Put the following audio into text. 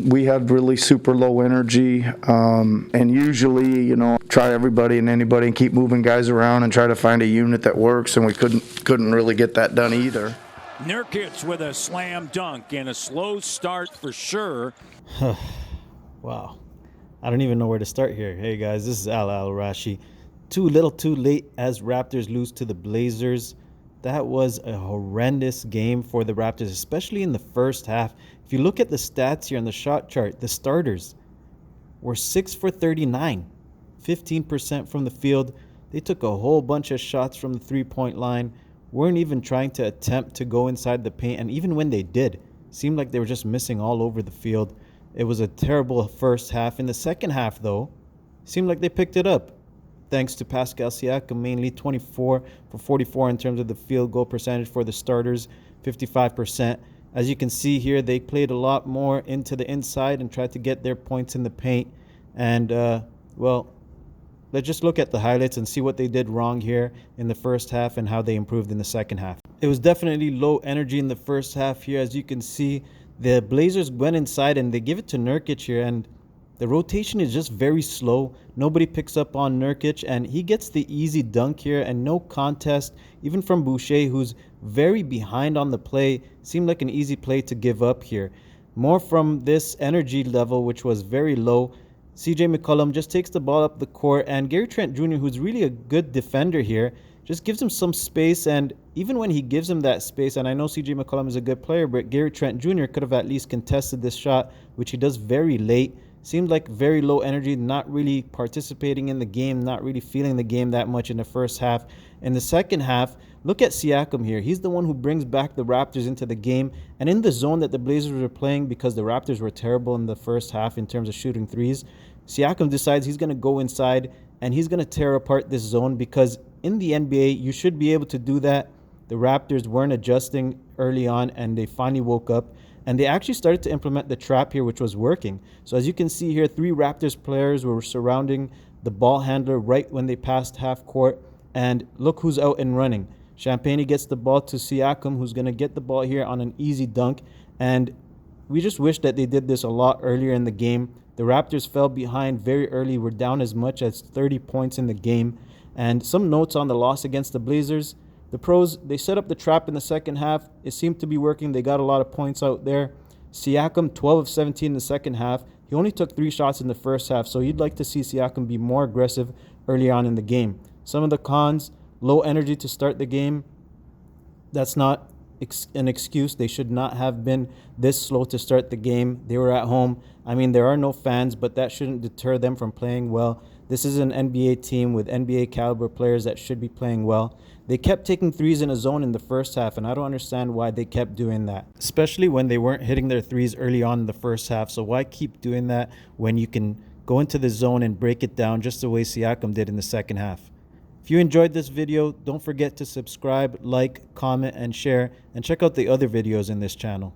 We had really super low energy, and usually, try everybody and anybody and keep moving guys around and try to find a unit that works, and we couldn't really get that done either. Nurkic with a slam dunk and a slow start for sure. Wow. I don't even know where to start here. Hey guys, this is Al Rashi. Too little too late as Raptors lose to the Blazers. That was a horrendous game for the Raptors, especially in the first half. If you look at the stats here on the shot chart, the starters were 6 for 39, 15% from the field. They took a whole bunch of shots from the three-point line, weren't even trying to attempt to go inside the paint, and even when they did, seemed like they were just missing all over the field. It was a terrible first half. In the second half, though, seemed like they picked it up. Thanks to Pascal Siakam, mainly 24 for 44 in terms of the field goal percentage for the starters, 55%. As you can see here, they played a lot more into the inside and tried to get their points in the paint. And, well, let's just look at the highlights and see what they did wrong here in the first half and how they improved in the second half. It was definitely low energy in the first half here. As you can see, the Blazers went inside and they give it to Nurkic here, and the rotation is just very slow. Nobody picks up on Nurkic, and he gets the easy dunk here and no contest, even from Boucher, who's very behind on the play. Seemed like an easy play to give up here. More from this energy level, which was very low. CJ McCollum just takes the ball up the court, and Gary Trent Jr., who's really a good defender here, just gives him some space. And even when he gives him that space, and I know CJ McCollum is a good player, but Gary Trent Jr. could have at least contested this shot, which he does very late. Seemed like very low energy, not really participating in the game, not really feeling the game that much in the first half. In the second half, look at Siakam here. He's the one who brings back the Raptors into the game. And in the zone that the Blazers were playing, because the Raptors were terrible in the first half in terms of shooting threes, Siakam decides he's going to go inside and he's going to tear apart this zone, because in the NBA, you should be able to do that. The Raptors weren't adjusting early on, and they finally woke up. And they actually started to implement the trap here, which was working. So as you can see here, 3 Raptors players were surrounding the ball handler right when they passed half court. And look who's out and running. Champagnie gets the ball to Siakam, who's going to get the ball here on an easy dunk. And we just wish that they did this a lot earlier in the game. The Raptors fell behind very early. We're down as much as 30 points in the game. And some notes on the loss against the Blazers. The pros, they set up the trap in the second half. It seemed to be working. They got a lot of points out there. Siakam, 12 of 17 in the second half. He only took 3 shots in the first half, so you'd like to see Siakam be more aggressive early on in the game. Some of the cons, low energy to start the game. That's not an excuse. They should not have been this slow to start the game. They were at home. I mean, there are no fans, but that shouldn't deter them from playing well. This is an NBA team with NBA caliber players that should be playing well. They kept taking threes in a zone in the first half, and I don't understand why they kept doing that, especially when they weren't hitting their threes early on in the first half. So why keep doing that when you can go into the zone and break it down just the way Siakam did in the second half? If you enjoyed this video, don't forget to subscribe, like, comment, and share, and check out the other videos in this channel.